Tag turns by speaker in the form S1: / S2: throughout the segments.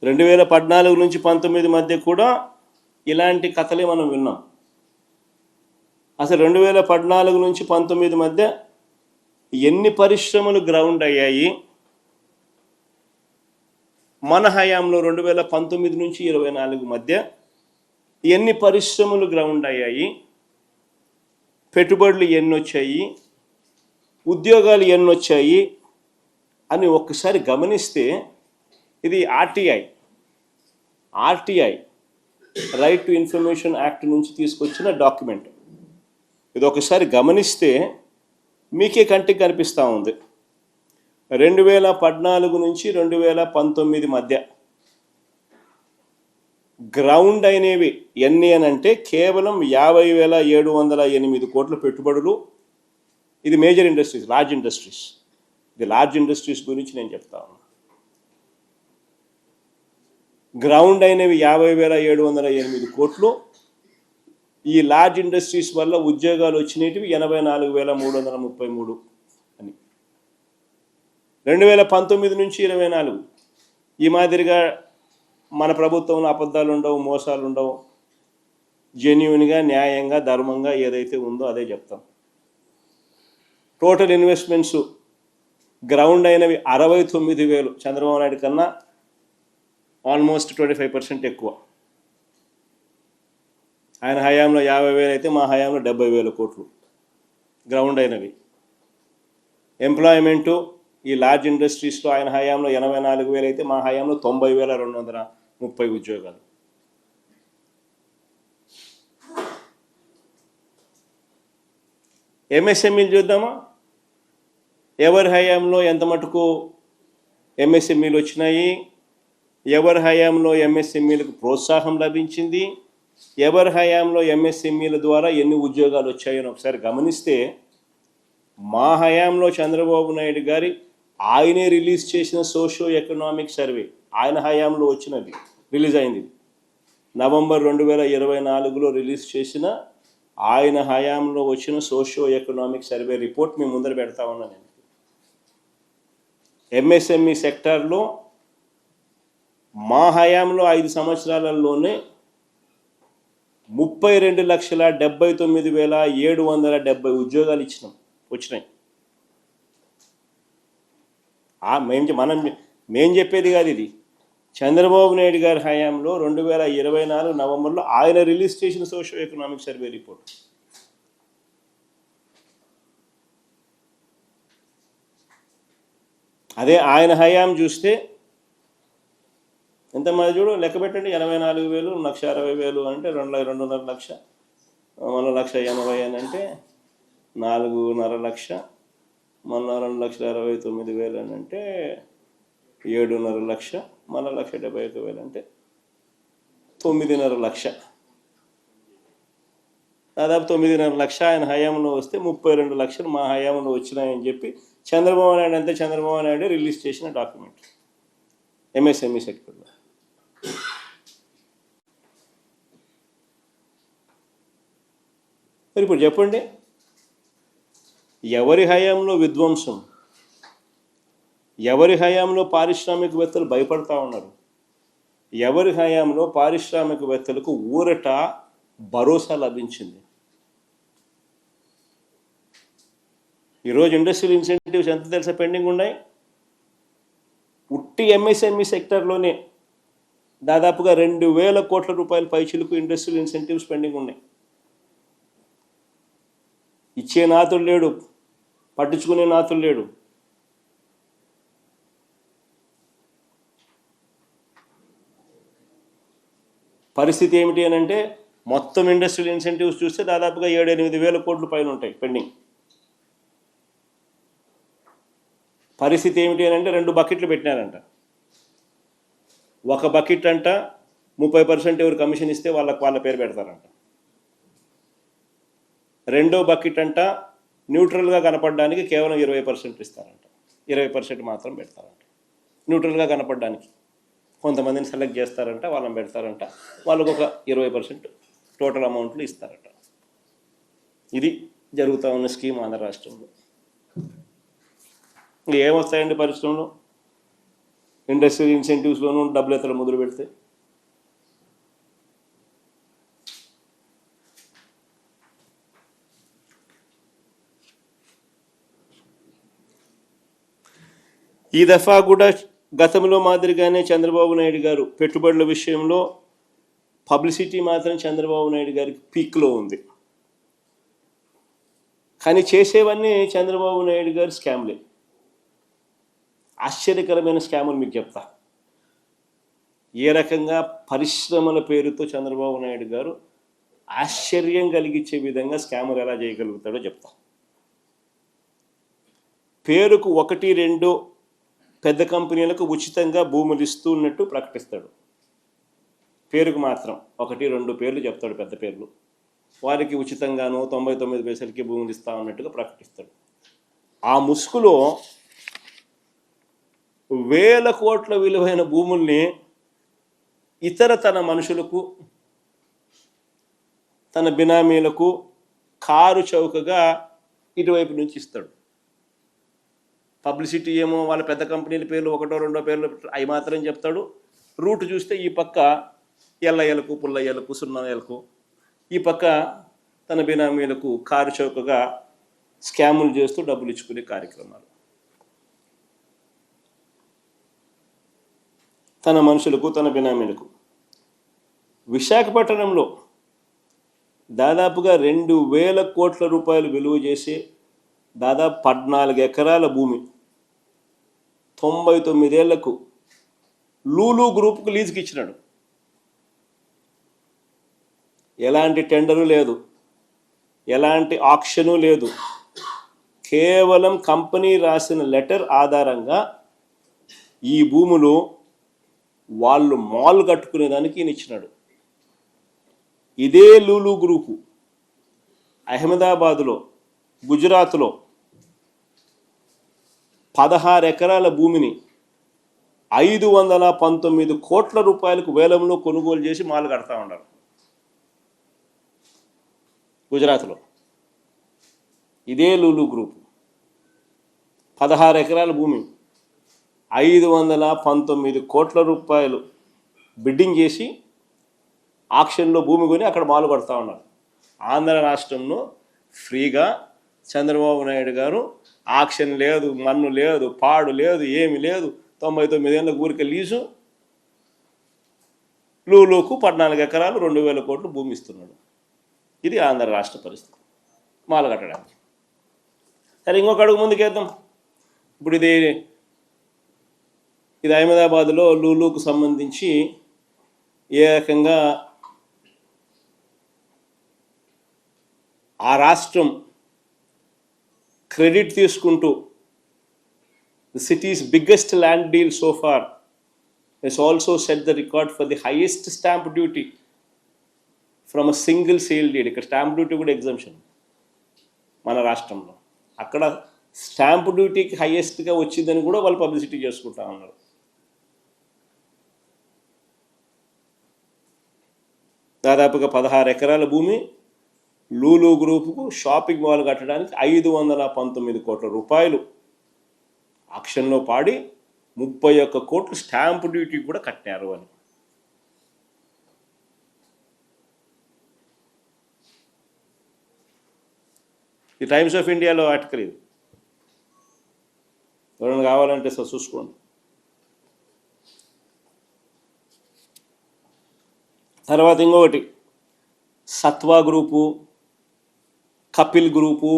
S1: 2014 నుంచి 19 మధ్య కూడా ఇలాంటి కథలే మనం విన్నాం. అసలు 2014 నుంచి 19 మధ్య ఎన్ని పరిశ్రమలు గ్రౌండ్ అయ్యాయి? మన హయాంలో 2019 నుంచి 24 మధ్య ఎన్ని పరిశ్రమలు గ్రౌండ్ అయ్యాయి? పెట్టుబడులు ఎన్ని వచ్చాయి? ఉద్యోగాలు ఎన్ని వచ్చాయి అని ఒక్కసారి గమనిస్తే ఇది RTI right to information act నుంచి తీసుకొచ్చిన డాక్యుమెంట్. ఇది ఒకసారి గమనిస్తే మీకే కంటికి కనిపిస్తూ ఉంది. 2014 నుంచి 2019 మధ్య గ్రౌండ్ అయినవి ఎన్ని అని అంటే కేవలం 50,708 కోట్ల పెట్టుబడులు. ఇది మేజర్ ఇండస్ట్రీస్, లార్జ్ ఇండస్ట్రీస్. ఇది లార్జ్ ఇండస్ట్రీస్ గురించి నేను చెప్తా ఉన్నా. గ్రౌండ్ అయినవి 50,708 కోట్లు. ఈ లార్జ్ ఇండస్ట్రీస్ వల్ల ఉద్యోగాలు వచ్చినవి 84,333 అని. 2019 నుంచి 24 ఈ మాదిరిగా మన ప్రభుత్వంలో అబద్ధాలు ఉండవు, మోసాలు ఉండవు. జెన్యూన్గా, న్యాయంగా, ధర్మంగా ఏదైతే ఉందో అదే చెప్తాం. టోటల్ ఇన్వెస్ట్మెంట్స్ గ్రౌండ్ అయినవి 69,000, చంద్రబాబు నాయుడు కన్నా ఆల్మోస్ట్ 25% ఎక్కువ. ఆయన హయాంలో 50,000 అయితే మా హయాంలో 70,000 కోట్లు గ్రౌండ్ అయినవి. ఎంప్లాయ్మెంటు ఈ లార్జ్ ఇండస్ట్రీస్లో ఆయన హయాంలో 84,000 అయితే మా హయాంలో 90,230 ఉద్యోగాలు. ఎంఎస్ఎంఈలు చూద్దామా? ఎవరి హయాంలో ఎంత మటుకు ఎంఎస్ఎంఈలు వచ్చినాయి? ఎవరి హయాంలో ఎంఎస్ఎంఈలకు ప్రోత్సాహం లభించింది? ఎవరి హయాంలో ఎంఎస్ఎంఈల ద్వారా ఎన్ని ఉద్యోగాలు వచ్చాయని ఒకసారి గమనిస్తే మా హయాంలో చంద్రబాబు నాయుడు గారి ఆయనే రిలీజ్ చేసిన సోషియో ఎకనామిక్ సర్వే, ఆయన హయాంలో వచ్చినది, రిలీజ్ అయింది నవంబర్ 2024లో రిలీజ్ చేసిన ఆయన హయాంలో వచ్చిన సోషియో ఎకనామిక్ సర్వే రిపోర్ట్ మీ ముందర పెడతా ఉన్నా నేను. ఎంఎస్ఎంఈ సెక్టార్లో మా హయాంలో 5 సంవత్సరాలలోనే 32,79,770 ఉద్యోగాలు వచ్చినాయి. మేం చెప్పేది కాదు, ఇది చంద్రబాబు నాయుడు గారి హయాంలో 2024 నవంబర్లో ఆయన రిలీజ్ చేసిన సోషియో ఎకనామిక్ సర్వే రిపోర్ట్. అదే ఆయన హయాం చూస్తే ఎంతమంది చూడు, లెక్క పెట్టండి. 84,000, 1,60,000 అంటే 2.5 లక్ష, మన 1,80,000 అని అంటే 4.5 లక్ష, మన 2,69,000 అని అంటే 7.5 లక్ష, మన 1,71,000 అంటే 9.5 లక్ష. దాదాపు 9.5 లక్ష ఆయన హయాంలో వస్తే 32 లక్షలు మా హయాంలో వచ్చినాయని చెప్పి చంద్రబాబు నాయుడు రిలీజ్ చేసిన డాక్యుమెంట్ ఎంఎస్ఎంఈ సెక్టర్లో. మరి ఇప్పుడు చెప్పండి, ఎవరి హయాంలో విధ్వంసం, ఎవరి హయాంలో పారిశ్రామికవేత్తలు భయపడతా ఉన్నారు, ఎవరి హయాంలో పారిశ్రామికవేత్తలకు ఊరట, భరోసా లభించింది? ఈరోజు ఇండస్ట్రియల్ ఇన్సెంటివ్స్ ఎంత తెలుసా పెండింగ్ ఉన్నాయి? ఉట్టి ఎంఎస్ఎంఈ సెక్టర్లోనే దాదాపుగా 2,000 కోట్ల రూపాయల పైచిలకు ఇండస్ట్రియల్ ఇన్సెంటివ్స్ పెండింగ్ ఉన్నాయి. ఇచ్చే నాతులు లేడు, పట్టించుకునే నాతులు లేడు. పరిస్థితి ఏమిటి అని అంటే మొత్తం ఇండస్ట్రియల్ ఇన్సెంటివ్స్ చూస్తే దాదాపుగా 7-8 కోట్ల పైన ఉంటాయి పెండింగ్. పరిస్థితి ఏమిటి అని అంటే 2 బకెట్లు పెట్టినారంట. ఒక బకెట్ అంట 30% ఎవరు కమిషన్ ఇస్తే వాళ్ళ పేరు పెడతారంట. రెండో బకెట్ అంట న్యూట్రల్గా కనపడడానికి కేవలం 20% ఇస్తారంట. 20% మాత్రం పెడతారంట న్యూట్రల్గా కనపడడానికి. కొంతమందిని సెలెక్ట్ చేస్తారంట, వాళ్ళని పెడతారంట, వాళ్ళకు ఒక 20% టోటల్ అమౌంట్లు ఇస్తారట. ఇది జరుగుతూ ఉన్న స్కీమ్ ఆంధ్ర రాష్ట్రంలో. ఏమొస్తాయండి పరిశ్రమలు? ఇండస్ట్రియల్ ఇన్సెంటివ్స్లోనూ డబ్బులు ఎత్తడం మొదలు పెడితే. ఈ దఫా కూడా గతంలో మాదిరిగానే చంద్రబాబు నాయుడు గారు పెట్టుబడుల విషయంలో పబ్లిసిటీ మాత్రం చంద్రబాబు నాయుడు గారికి పీక్లో ఉంది. కానీ చేసేవన్నీ చంద్రబాబు నాయుడు గారు స్కామ్లే. ఆశ్చర్యకరమైన స్కాములు మీకు చెప్తా. ఏ రకంగా పరిశ్రమల పేరుతో చంద్రబాబు నాయుడు గారు ఆశ్చర్యం కలిగించే విధంగా స్కాములు ఎలా చేయగలుగుతాడో చెప్తా. పేరుకు 1-2 పెద్ద కంపెనీలకు ఉచితంగా భూములు ఇస్తున్నట్టు ప్రకటిస్తాడు. పేరుకు మాత్రం 1-2 పేర్లు చెప్తాడు, పెద్ద పేర్లు. వారికి ఉచితంగాను 99 పైసలకి భూములు ఇస్తా ఉన్నట్టుగా ప్రకటిస్తాడు. ఆ ముసుగులో వేల కోట్ల విలువైన భూముల్ని ఇతర తన మనుషులకు, తన బినామీలకు కారు చౌకగా ఇటువైపు నుంచి ఇస్తాడు. పబ్లిసిటీ ఏమో వాళ్ళ పెద్ద కంపెనీల పేర్లు 1-2 పేర్లు అవి మాత్రం చెప్తాడు. రూట్ చూస్తే ఈ పక్క ఎల్లయ్యలకు, పుల్లయ్యలకు, సున్నయ్యలకు, ఈ పక్క తన బినామీలకు కారు చౌకగా స్కాములు చేస్తూ డబ్బులు ఇచ్చుకునే కార్యక్రమాలు. తన మనుషులకు, తన బినామీలకు. విశాఖపట్నంలో దాదాపుగా 2,000 కోట్ల రూపాయలు విలువ చేసే దాదాపు 14 ఎకరాల భూమి 99 ఏళ్లకు లూలు గ్రూప్కు లీజుకి ఇచ్చినాడు. ఎలాంటి టెండరు లేదు, ఎలాంటి ఆక్షను లేదు. కేవలం కంపెనీ రాసిన లెటర్ ఆధారంగా ఈ భూములు వాళ్ళు మాల్ కట్టుకునేదానికి ఈయన ఇచ్చినాడు. ఇదే లూలు గ్రూపు అహ్మదాబాదులో, గుజరాత్లో 16 ఎకరాల భూమిని 519 కోట్ల రూపాయలకు వేలంలో కొనుగోలు చేసి మాల్ కడతా ఉన్నారు. గుజరాత్లో ఇదే లూలు గ్రూపు 16 ఎకరాల భూమి 519 కోట్ల రూపాయలు బిడ్డింగ్ చేసి ఆక్షన్లో భూమి కొని అక్కడ మాలు కడతా ఉన్నారు. ఆంధ్ర రాష్ట్రంలో ఫ్రీగా చంద్రబాబు నాయుడు గారు ఆక్షన్ లేదు, మన్ను లేదు, పాడు లేదు, ఏమి లేదు, 99 ఏళ్ళ ఊరికే లీజు లూలుకు 14 ఎకరాలు 2,000 కోట్లు భూమి ఇస్తున్నాడు. ఇది ఆంధ్ర రాష్ట్ర పరిస్థితి మాల కట్టడానికి. సరే, ఇంకొక అడుగు ముందుకేద్దాం. ఇప్పుడు ఇది అహ్మదాబాద్లో లూలుకు సంబంధించి ఏ రకంగా ఆ రాష్ట్రం క్రెడిట్ తీసుకుంటూ the city's biggest land deal so far has also set the record for the highest stamp duty from a single sale deed. ఇక్కడ స్టాంప్ డ్యూటీ కూడా ఎగ్జంప్షన్ మన రాష్ట్రంలో. అక్కడ స్టాంప్ డ్యూటీకి హైయెస్ట్గా వచ్చిందని కూడా వాళ్ళు పబ్లిసిటీ చేసుకుంటా ఉన్నారు. దాదాపుగా 16 ఎకరాల భూమి లూలు గ్రూపుకు షాపింగ్ మాల్ కట్టడానికి 519 కోట్ల రూపాయలు ఆక్షన్లో పాడి 31 కోట్లు స్టాంప్ డ్యూటీ కూడా కట్టారు అని. ఈ టైమ్స్ ఆఫ్ ఇండియాలో ఆర్టికల్ ఇది. ఎవరైనా కావాలంటే సార్ చూసుకోండి. తర్వాత ఇంకొకటి Satva group, Kapil group,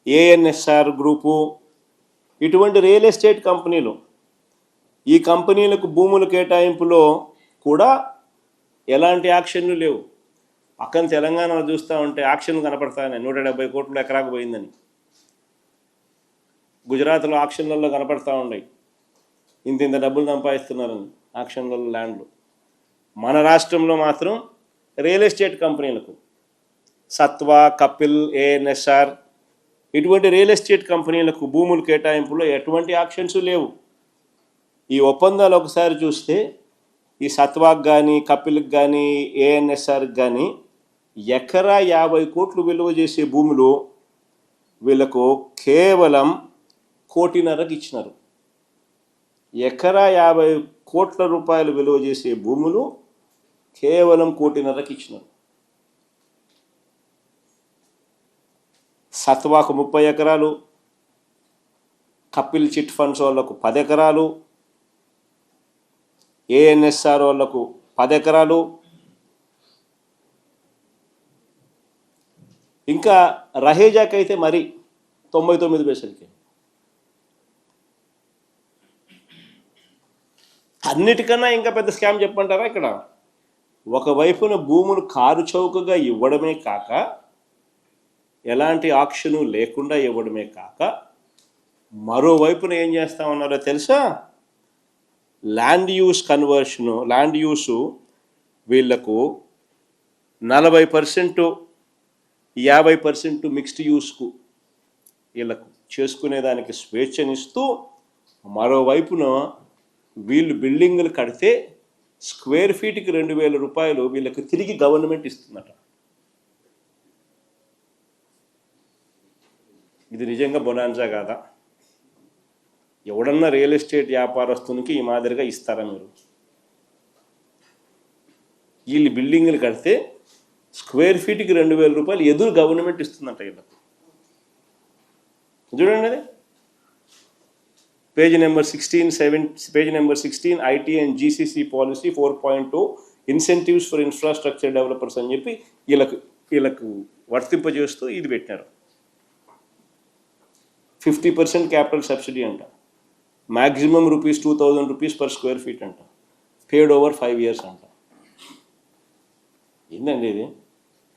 S1: ANSR group, ఇటువంటి రియల్ ఎస్టేట్ కంపెనీలు. ఈ కంపెనీలకు భూముల కేటాయింపులో కూడా ఎలాంటి యాక్షన్లు లేవు. పక్కన తెలంగాణలో చూస్తూ ఉంటే యాక్షన్ కనపడతాయని 170 కోట్లు ఎకరాకు పోయిందని. గుజరాత్లో ఆక్షన్లలో కనపడతా ఉన్నాయి, ఇంత డబ్బులు సంపాదిస్తున్నారని ఆక్షన్లలో ల్యాండ్లు. మన రాష్ట్రంలో మాత్రం రియల్ ఎస్టేట్ కంపెనీలకు సత్వా, కపిల్, ఏఎన్ఎస్ఆర్ ఇటువంటి రియల్ ఎస్టేట్ కంపెనీలకు భూముల కేటాయింపులో ఎటువంటి ఆక్షన్స్ లేవు. ఈ ఒప్పందాలు ఒకసారి చూస్తే ఈ సత్వాకు కానీ, కపిల్కి కానీ, ఏఎన్ఎస్ఆర్కి కానీ ఎకరా 50 కోట్లు విలువ చేసే భూములు వీళ్ళకు కేవలం 1.5 కోటికి ఇచ్చినారు. ఎకరా 50 కోట్ల రూపాయలు విలువ చేసే భూములు కేవలం 1.5 కోటికి ఇచ్చినారు. సత్వాకు 30 ఎకరాలు, కపిల్ చిట్ ఫండ్స్ వాళ్ళకు 10 ఎకరాలు, ఏఎన్ఎస్ఆర్ వాళ్ళకు 10 ఎకరాలు, ఇంకా రహేజాకి అయితే మరి 99 పైసలకి. అన్నిటికన్నా ఇంకా పెద్ద స్కామ్ చెప్పంటారా ఇక్కడ? ఒకవైపున భూములు కారు చౌకగా ఇవ్వడమే కాక, ఎలాంటి ఆక్షను లేకుండా ఇవ్వడమే కాక, మరోవైపున ఏం చేస్తా ఉన్నారో తెలుసా? ల్యాండ్ యూస్ కన్వర్షను, ల్యాండ్ యూసు వీళ్లకు 40%, 50% మిక్స్డ్ యూస్కు వీళ్ళకు చేసుకునేదానికి స్వేచ్ఛనిస్తూ, మరోవైపున వీళ్ళు బిల్డింగులు కడితే స్క్వేర్ ఫీట్కి 2,000 రూపాయలు వీళ్ళకి తిరిగి గవర్నమెంట్ ఇస్తుందట. ఇది నిజంగా బొనాన్సా కాదా? ఎవడన్నా రియల్ ఎస్టేట్ వ్యాపారస్తునికి ఈ మాదిరిగా ఇస్తారా మీరు? వీళ్ళు బిల్డింగులు కడితే స్క్వేర్ ఫీట్కి 2,000 రూపాయలు ఎదురు గవర్నమెంట్ ఇస్తుందంట వీళ్ళకు. చూడండి అది page number 16 IT and GCC policy 4.2 incentives for infrastructure developers అని చెప్పి వీళ్ళకు వర్తింపజేస్తూ ఇది పెట్టినారు. 50% క్యాపిటల్ సబ్సిడీ అంట, మ్యాక్సిమం ₹2,000 పర్ స్క్వేర్ ఫీట్ అంట, పేడ్ ఓవర్ 5 years అంట. ఏంటండి ఇది?